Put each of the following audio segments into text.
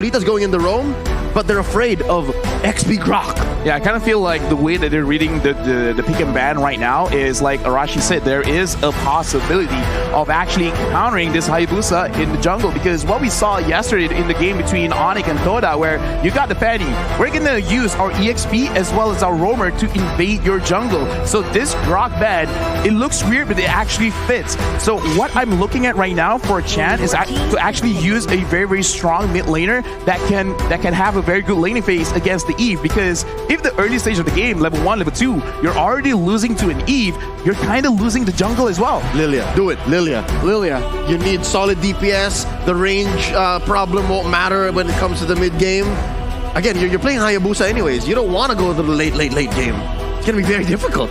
Beta's going in the roam, but they're afraid of XP Grok. Yeah, I kind of feel like the way that they're reading the pick and ban right now is like Arashi said, there is a possibility of actually countering this Hayabusa in the jungle, because what we saw yesterday in the game between Onyx and Toda, where you got the Fanny, we're going to use our EXP as well as our roamer to invade your jungle. So this Grok ban, it looks weird, but it actually fits. So what I'm looking at right now for Chan is to actually use a very, very strong mid laner that can have a very good laning phase against the Eve, because if the early stage of the game, level 1, level 2, you're already losing to an Eve, you're kind of losing the jungle as well. Lilia, do it, Lilia. Lilia. You need solid DPS. The range problem won't matter when it comes to the mid game. Again, you're playing Hayabusa anyways. You don't want to go to the late game. It's going to be very difficult.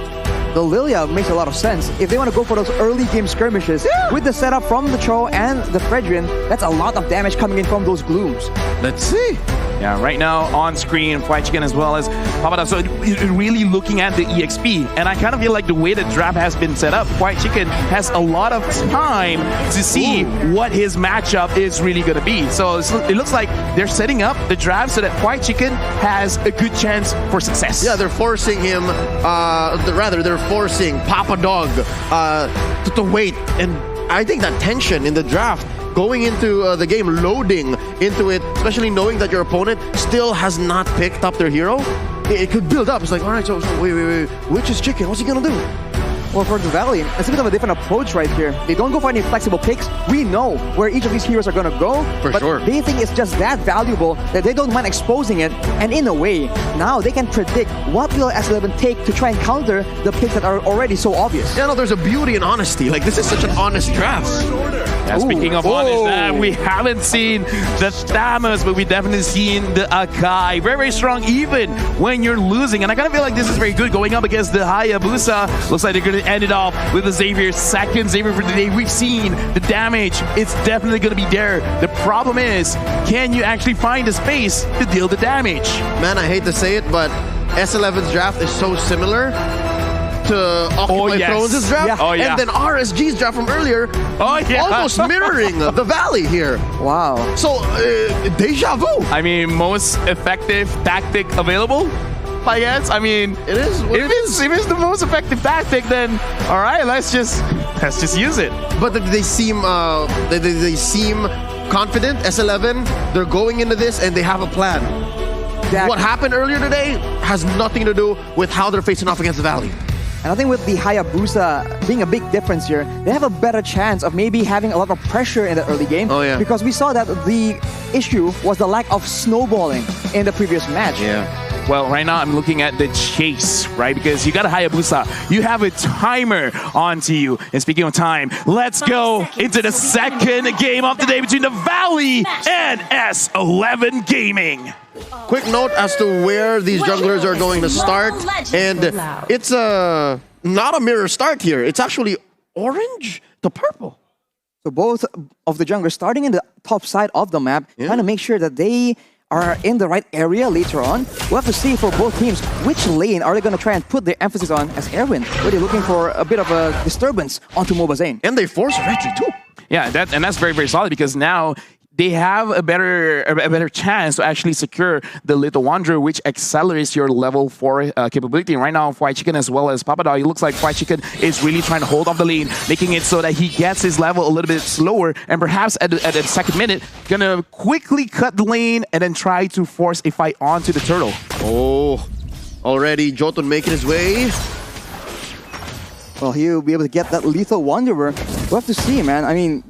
The Lilia makes a lot of sense. If they want to go for those early game skirmishes, with the setup from the Cho and the Fredrin, that's a lot of damage coming in from those glooms. Let's see. Yeah, right now on screen, Fried Chicken as well as Papada. So really looking at the EXP. And I kind of feel like the way the draft has been set up, Fried Chicken has a lot of time to see what his matchup is really going to be. So it looks like they're setting up the draft so that Fried Chicken has a good chance for success. Yeah, they're forcing him, they're forcing Papa Dog to wait. And I think that tension in the draft, going into the game, loading into it, especially knowing that your opponent still has not picked up their hero, it could build up. It's like, all right, so wait, which is Chicken? What's he gonna do? Well, for the Valley, it's a bit of a different approach right here. They don't go for any flexible picks. We know where each of these heroes are going to go. For sure. They think it's just that valuable that they don't mind exposing it. And in a way, now they can predict what will S11 take to try and counter the picks that are already so obvious. Yeah, no, there's a beauty in honesty. Like, this is such an honest draft. Yeah, speaking of honest, we haven't seen the Thamus, but we've definitely seen the Akai. Very, very strong even when you're losing. And I kind of feel like this is very good going up against the Hayabusa. Looks like they're going to end it off with the Xavier, second Xavier for the day. We've seen the damage. It's definitely going to be there. The problem is, can you actually find a space to deal the damage? Man, I hate to say it, but S11's draft is so similar to Occupy Thrones' draft. Yeah. Oh, yeah. And then RSG's draft from earlier, almost mirroring the Valley here. Wow. So, deja vu. I mean, most effective tactic available, I guess. I mean, it is. If it's the most effective tactic, then all right, let's just use it. But they seem they seem confident. S11, they're going into this and they have a plan. Exactly. What happened earlier today has nothing to do with how they're facing off against the Valley. And I think with the Hayabusa being a big difference here, they have a better chance of maybe having a lot of pressure in the early game. Oh, yeah. Because we saw that the issue was the lack of snowballing in the previous match. Yeah. Well, right now I'm looking at the chase, right? Because you got a Hayabusa. You have a timer onto you. And speaking of time, let's go into the second game of the day between the Valley and S11 Gaming. Quick note as to where these junglers are going to start. And it's not a mirror start here. It's actually orange to purple. So both of the junglers starting in the top side of the map, trying to make sure that they are in the right area later on. We'll have to see for both teams which lane are they going to try and put their emphasis on as Erwin. Where they're looking for a bit of a disturbance onto Mobazane. And they force retry too. Yeah, that's very, very solid, because now they have a better chance to actually secure the Little Wanderer, which accelerates your level 4 capability. And right now, Fried Chicken as well as Papadog, it looks like Fried Chicken is really trying to hold off the lane, making it so that he gets his level a little bit slower, and perhaps at the second minute, gonna quickly cut the lane and then try to force a fight onto the turtle. Oh, already Jotun making his way. Well, he'll be able to get that Lethal Wanderer. We'll have to see, man. I mean,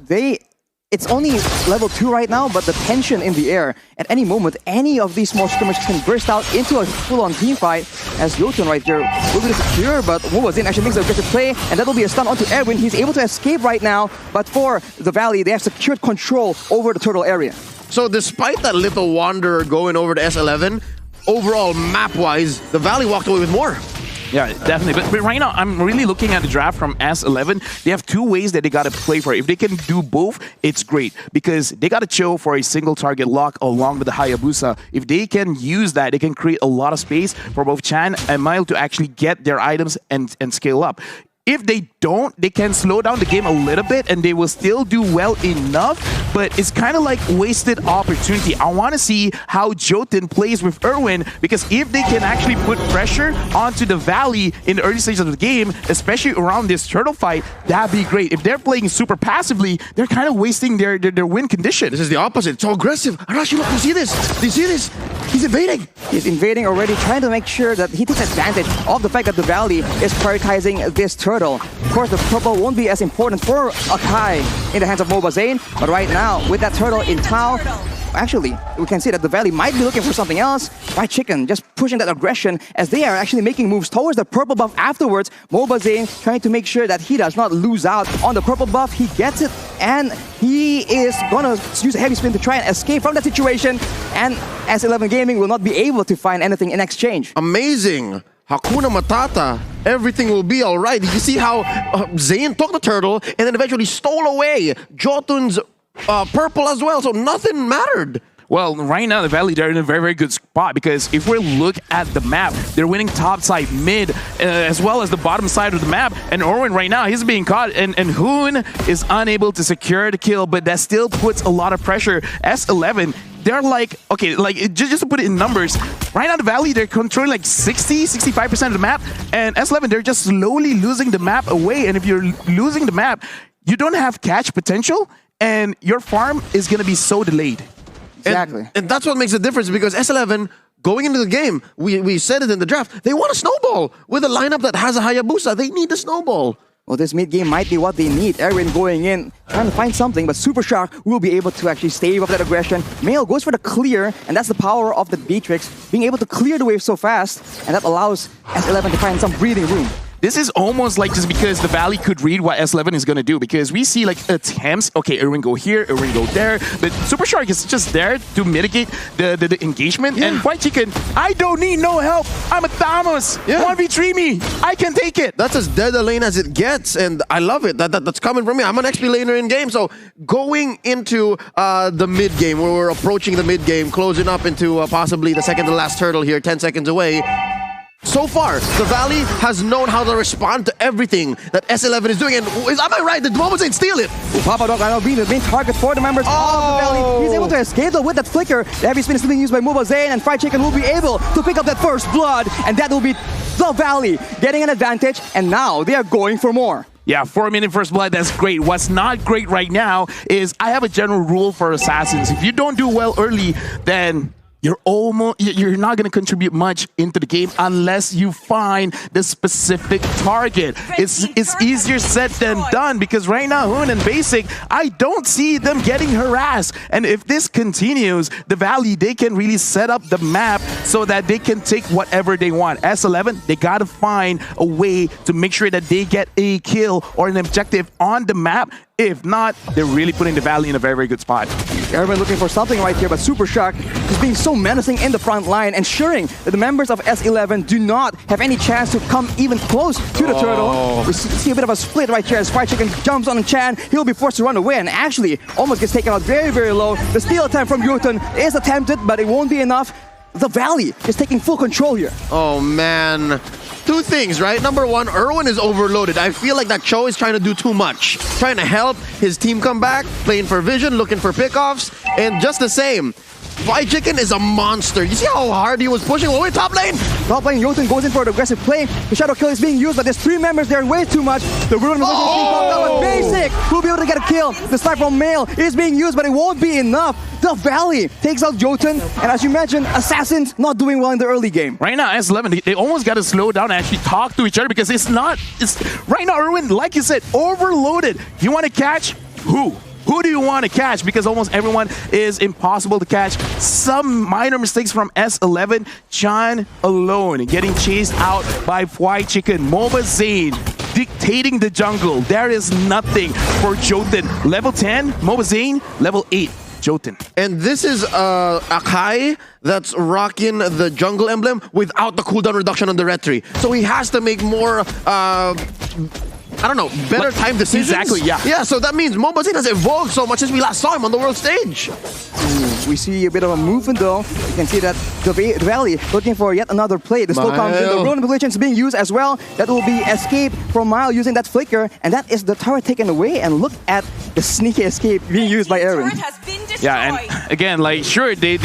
it's only level 2 right now, but the tension in the air. At any moment, any of these small skirmishes can burst out into a full-on team fight. As Jotun right here will be secure, but Mobazane actually makes a aggressive play, and that'll be a stun onto Erwin. He's able to escape right now, but for the Valley, they have secured control over the turtle area. So despite that Little Wanderer going over to S11, overall map-wise, the Valley walked away with more. Yeah, definitely. But right now, I'm really looking at the draft from S11. They have two ways that they got to play for it. If they can do both, it's great, because they got to chill for a single target lock along with the Hayabusa. If they can use that, they can create a lot of space for both Chan and Mile to actually get their items and scale up. if they don't, they can slow down the game a little bit and they will still do well enough, but it's kind of like wasted opportunity. I want to see how Jotun plays with Erwin, because if they can actually put pressure onto the Valley in the early stages of the game, especially around this turtle fight, that'd be great. If they're playing super passively, they're kind of wasting their win condition. This is the opposite. It's so aggressive. Arashi, look, you see this? Do you see this? He's invading. He's invading already, trying to make sure that he takes advantage of the fact that the Valley is prioritizing this turtle. Of course, the purple won't be as important for Akai in the hands of Mobile Zane, but right now, with that turtle in Tau, actually, we can see that the Valley might be looking for something else. Fried Chicken just pushing that aggression as they are actually making moves towards the purple buff afterwards. Mobile Zane trying to make sure that he does not lose out on the purple buff. He gets it, and he is gonna use a heavy spin to try and escape from that situation, and S11 Gaming will not be able to find anything in exchange. Amazing. Hakuna Matata. Everything will be all right. You see how Zane took the turtle and then eventually stole away Jotun's purple as well, so nothing mattered. Well, right now, the Valley, they're in a very, very good spot, because if we look at the map, they're winning top side, mid, as well as the bottom side of the map. And Orwin right now, he's being caught, and Hoon is unable to secure the kill, but that still puts a lot of pressure. S11, they're like, okay, like just to put it in numbers, right now the Valley, they're controlling like 65% of the map, and S11, they're just slowly losing the map away. And if you're losing the map, you don't have catch potential, and your farm is going to be so delayed. Exactly. And that's what makes the difference, because S11, going into the game, we said it in the draft, they want a snowball. With a lineup that has a Hayabusa, they need the snowball. Well, this mid-game might be what they need. Erwin going in, trying to find something, but Super Shark will be able to actually stave off that aggression. Mail goes for the clear, and that's the power of the Beatrix, being able to clear the wave so fast, and that allows S11 to find some breathing room. This is almost like just because the Valley could read what S11 is going to do, because we see like attempts, okay, Erwin go here, Erwin go there, but Super Shark is just there to mitigate the engagement. And Fried Chicken, I don't need no help. I'm a Thanos. 1v3 me. I can take it. That's as dead a lane as it gets, and I love it. That's coming from me. I'm an XP laner in game, so going into the mid game, where we're approaching the mid game, closing up into possibly the second to last turtle here, 10 seconds away. So far, the Valley has known how to respond to everything that S11 is doing. And am I right? The Mobile Zane steal it. Papa Dog now being the main target for the members of the Valley. He's able to escape though with that flicker. The heavy spin is still being used by Mobile Zane, and Fried Chicken will be able to pick up that first blood. And that will be the Valley getting an advantage. And now they are going for more. Yeah, 4-minute first blood, that's great. What's not great right now is I have a general rule for Assassins. If you don't do well early, then you're not going to contribute much into the game unless you find the specific target. It's easier said than done, because right now Hoon and Basic, I don't see them getting harassed. And if this continues, the Valley, they can really set up the map so that they can take whatever they want. S11, they got to find a way to make sure that they get a kill or an objective on the map. If not, they're really putting the Valley in a very, very good spot. Everyone looking for something right here, but Super Shark is being so menacing in the front line, ensuring that the members of S11 do not have any chance to come even close to the turtle. We see a bit of a split right here as Fried Chicken jumps on Chan. He'll be forced to run away, and actually almost gets taken out very, very low. The steal attempt from Jotun is attempted, but it won't be enough. The Valley is taking full control here. Oh, man. Two things, right? Number one, Erwin is overloaded. I feel like that Cho is trying to do too much. Trying to help his team come back, playing for vision, looking for pickoffs, and just the same. Fried Chicken is a monster. You see how hard he was pushing all the way top lane? Top lane, Jotun goes in for an aggressive play. The Shadow Kill is being used, but there's 3 members there, way too much. The Ruin is being popped up, but Basic will be able to get a kill. The snipe from Mail is being used, but it won't be enough. The Valley takes out Jotun, and as you mentioned, Assassins not doing well in the early game. Right now, S11, they almost got to slow down and actually talk to each other, because it's right now, Erwin, like you said, overloaded. You want to catch who? Who do you want to catch? Because almost everyone is impossible to catch. Some minor mistakes from S11. Chan alone getting chased out by Fried Chicken. Mobile Zane dictating the jungle. There is nothing for Jotun. Level 10, Mobile Zane. Level 8, Jotun. And this is Akai that's rocking the jungle emblem without the cooldown reduction on the Retri. So he has to make more I don't know, better time decisions. Exactly, yeah. Yeah, so that means Mobazin has evolved so much since we last saw him on the world stage. We see a bit of a movement though. You can see that the Valley looking for yet another play. The slow comes in. The Ruin Manipulation is being used as well. That will be escape from Mile using that flicker. And that is the turret taken away. And look at the sneaky escape being used by Erwin. Yeah, and again, like, sure, they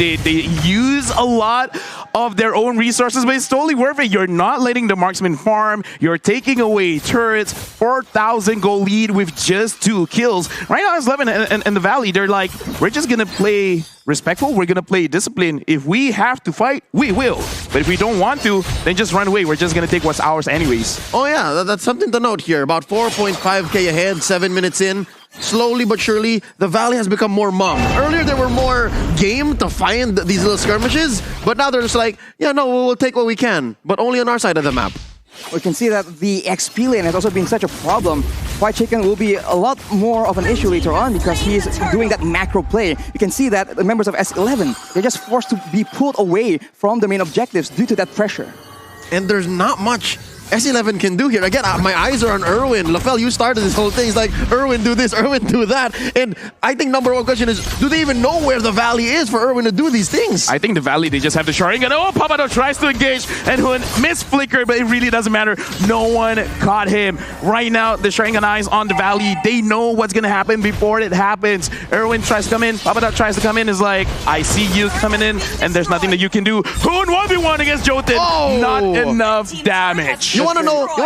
use a lot of their own resources, but it's totally worth it. You're not letting the marksman farm. You're taking away turrets. 4,000 goal lead with just 2 kills. Right now, S11 and the Valley, they're like, we're just going to play respectful. We're going to play discipline. If we have to fight, we will. But if we don't want to, then just run away. We're just going to take what's ours anyways. Oh, yeah, that's something to note here. About 4.5k ahead, 7 minutes in. Slowly but surely, the Valley has become more mum. Earlier, they were more game to find these little skirmishes, but now they're just like, yeah, no, we'll take what we can, but only on our side of the map. We can see that the XP lane has also been such a problem. White Chicken will be a lot more of an issue later on because he's doing that macro play. You can see that the members of S11, they're just forced to be pulled away from the main objectives due to that pressure. And there's not much S11 can do here. Again, my eyes are on Erwin. LaFell, you started this whole thing. He's like, Erwin, do this, Erwin, do that. And I think number one question is, do they even know where the Valley is for Erwin to do these things? I think the Valley, they just have the sharding. And oh, Papado tries to engage. And Hun missed flicker, but it really doesn't matter. No one caught him. Right now, the Sharingan eyes on the Valley. They know what's going to happen before it happens. Erwin tries to come in. Papado tries to come in. Is like, I see you coming in, and there's nothing that you can do. Hun 1v1 against Jotun. Oh. Not enough damage. You want to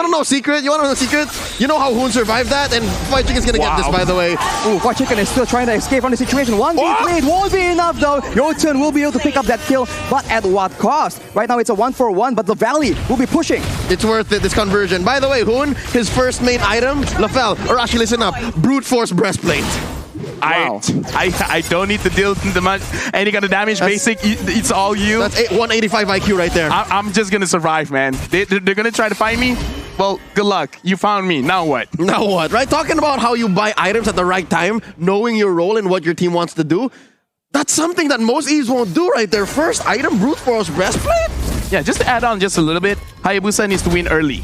know secret? You want to know secret? You know how Hoon survived that? And White Chicken's gonna get this, by the way. Ooh, White Chicken is still trying to escape from the situation. 1v played won't be enough though. Jotun will be able to pick up that kill, but at what cost? Right now it's a 1-for-1, but the Valley will be pushing. It's worth it, this conversion. By the way, Hoon, his first main item, LaFell, or actually listen up, Brute Force Breastplate. Wow. I don't need to deal with any kind of damage. Basic, it's all you. That's 185 IQ right there. I'm just gonna survive, man. They're gonna try to find me. Well, good luck. You found me. Now what? Now what? Right? Talking about how you buy items at the right time, knowing your role and what your team wants to do. That's something that most Eves won't do right there. First item, Brute Force Breastplate. Yeah, just to add on just a little bit, Hayabusa needs to win early.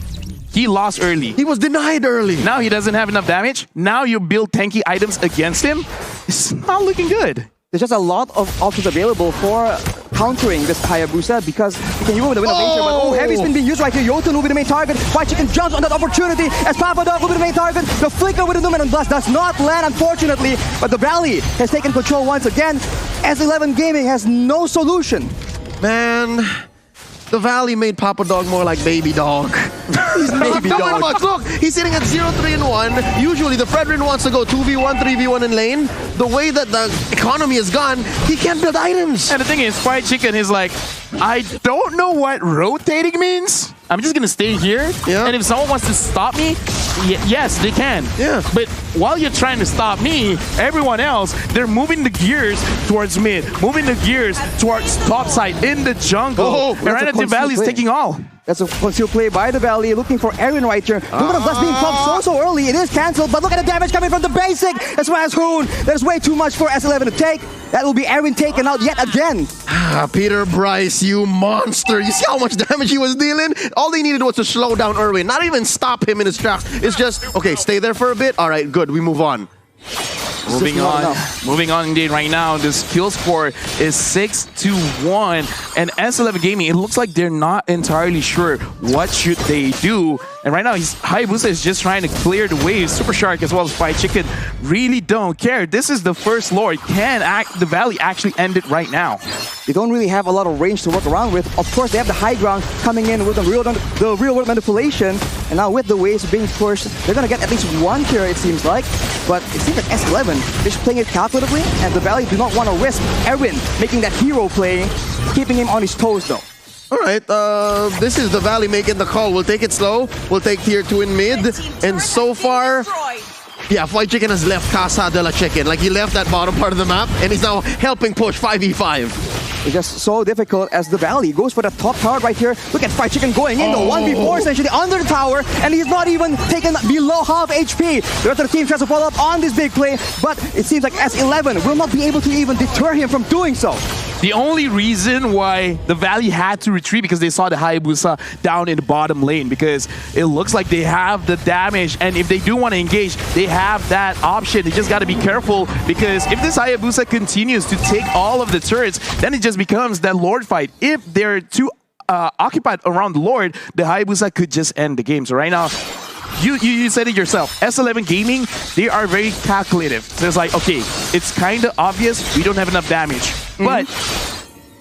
He lost early. He was denied early. Now he doesn't have enough damage. Now you build tanky items against him. It's not looking good. There's just a lot of options available for countering this Hayabusa because you can use with the wind of nature, but heavy spin being used right here. Jotun will be the main target. White Chicken jumps on that opportunity as Papadog will be the main target. The flicker with the Numen and Blast does not land, unfortunately, but the Valley has taken control once again. S11 Gaming has no solution. Man, the Valley made Papadog more like baby dog. He's not doing much. Look, he's sitting at 0-3-1. Usually the Fredrin wants to go 2v1, 3v1 in lane. The way that the economy is gone, he can't build items. And the thing is, White Chicken is like, I don't know what rotating means. I'm just gonna stay here. Yeah. And if someone wants to stop me, yes, they can. Yeah. But while you're trying to stop me, everyone else, they're moving the gears towards mid, moving the gears towards top side in the jungle. Oh, and right now, the Valley is taking all. That's a concealed play by the Valley, looking for Aaron right here. Lumen of Blast being popped so early. It is cancelled, but look at the damage coming from the basic, as well as Hoon. There's way too much for S11 to take. That will be Aaron taken out yet again. Peter Bryce, you monster. You see how much damage he was dealing? All they needed was to slow down Erwin, not even stop him in his tracks. It's just, okay, stay there for a bit. All right, good, we move on. Moving on indeed right now. This kill score is 6-1, and S11 Gaming, it looks like they're not entirely sure what should they do. And right now, Hayabusa is just trying to clear the way. Super Shark as well as White Chicken really don't care. This is the first Lord. Can the Valley actually end it right now? They don't really have a lot of range to work around with. Of course, they have the high ground coming in with the real world manipulation. And now with the waves being pushed, they're going to get at least one tier, it seems like. But it seems like S11 is just playing it calculatively, and the Valley do not want to risk Erwin making that hero play, keeping him on his toes though. All right, this is the Valley making the call. We'll take it slow. We'll take tier 2 in mid. And so far, yeah, White Chicken has left Casa de la Chicken. Like, he left that bottom part of the map, and he's now helping push 5v5. It's just so difficult as the Valley goes for the top tower right here. Look at White Chicken going in, the 1v4 essentially under the tower, and he's not even taken below half HP. The rest of the team tries to follow up on this big play, but it seems like S11 will not be able to even deter him from doing so. The only reason why the Valley had to retreat because they saw the Hayabusa down in the bottom lane, because it looks like they have the damage, and if they do want to engage, they have that option. They just got to be careful, because if this Hayabusa continues to take all of the turrets, then it just becomes that Lord fight. If they're too occupied around the Lord, the Hayabusa could just end the game. So right now, you said it yourself. S11 Gaming, they are very calculative. So it's like, okay, it's kind of obvious we don't have enough damage. But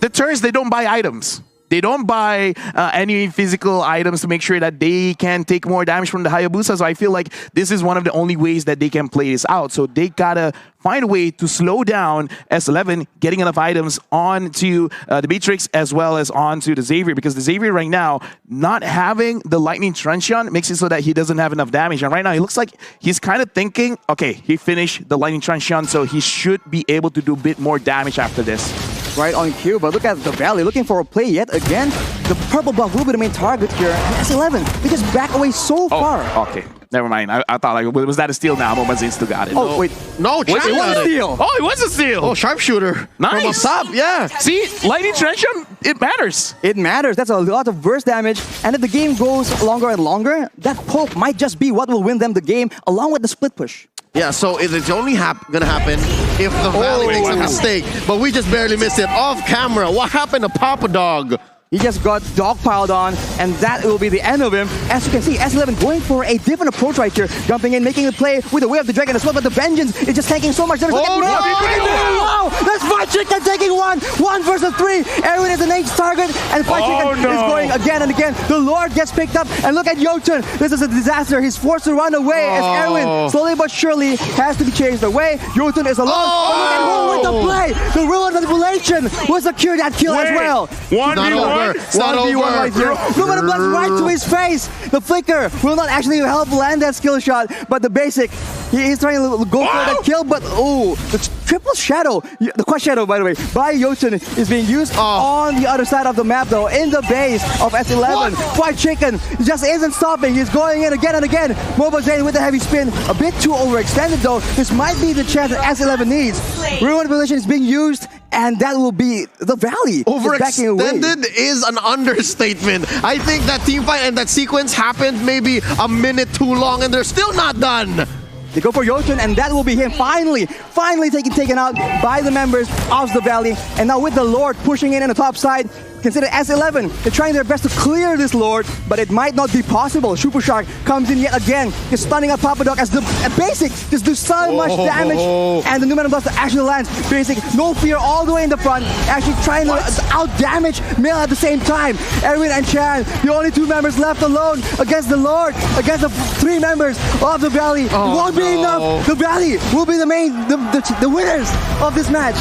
the turns, they don't buy items. They don't buy any physical items to make sure that they can take more damage from the Hayabusa. So I feel like this is one of the only ways that they can play this out. So they gotta find a way to slow down S11, getting enough items onto the Matrix as well as onto the Xavier, because the Xavier right now, not having the Lightning Truncheon makes it so that he doesn't have enough damage. And right now, it looks like he's kind of thinking, okay, he finished the Lightning Truncheon, so he should be able to do a bit more damage after this. Right on cue, but look at the Valley looking for a play yet again. The purple buff will be the main target here. And S11, they just back away so far. Okay. Never mind. I thought, like, was that a steal now? But still got it. Oh, wait. No, Wait, it was a steal. Oh, it was a steal. Oh, sharpshooter. Nice. From up, yeah. See, Lightning Truncheon, it matters. It matters. That's a lot of burst damage. And if the game goes longer and longer, that poke might just be what will win them the game, along with the split push. Yeah, so it's only gonna happen if the Valley makes a mistake. But we just barely missed it off camera. What happened to Papa Dog? He just got dogpiled on, and that will be the end of him. As you can see, S11 going for a different approach right here. Jumping in, making the play with the Way of the Dragon as well, but the Vengeance is just tanking so much. There's wow! That's Fried Chicken taking one! 1 versus 3! Erwin is the next target, and Fried Chicken is going again and again. The Lord gets picked up, and look at Jotun. This is a disaster. He's forced to run away as Erwin, slowly but surely, has to be chased away. Jotun is alone. Oh, look at who with the play! The Ruin Manipulation will secure that kill as well. 1v1. It's not over. Right here. Look at the blood right to his face. The flicker will not actually help land that skill shot, but the basic, he's trying to go for that kill, but oh, the triple shadow, the quad shadow, by the way, by Jotun is being used on the other side of the map though, in the base of S11. Fried Chicken just isn't stopping. He's going in again and again. Mobile Zane with the heavy spin, a bit too overextended though. This might be the chance that S11 needs. Ruin Manipulation is being used, and that will be the Valley. Overextended is an understatement. I think that team fight and that sequence happened maybe a minute too long, and they're still not done. They go for Jotun, and that will be him finally taken out by the members of the Valley. And now with the Lord pushing in on the top side, consider S11. They're trying their best to clear this Lord, but it might not be possible. Super Shark comes in yet again, just stunning up Papa Dog as the Basic just do so much damage, and the Numenor Blaster actually lands. Basic, no fear all the way in the front, actually trying to out-damage Mill at the same time. Erwin and Chan, the only 2 members left alone against the Lord, against the 3 members of the Valley. It won't be enough. The Valley will be the winners of this match.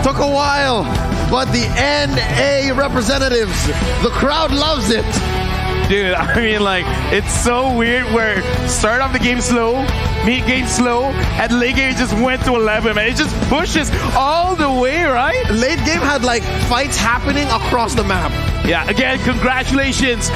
Took a while, but the NA representatives, the crowd loves it. Dude, I mean, like, it's so weird where start off the game slow, mid game slow, and late game just went to 11, man. It just pushes all the way, right? Late game had like fights happening across the map. Yeah, again, congratulations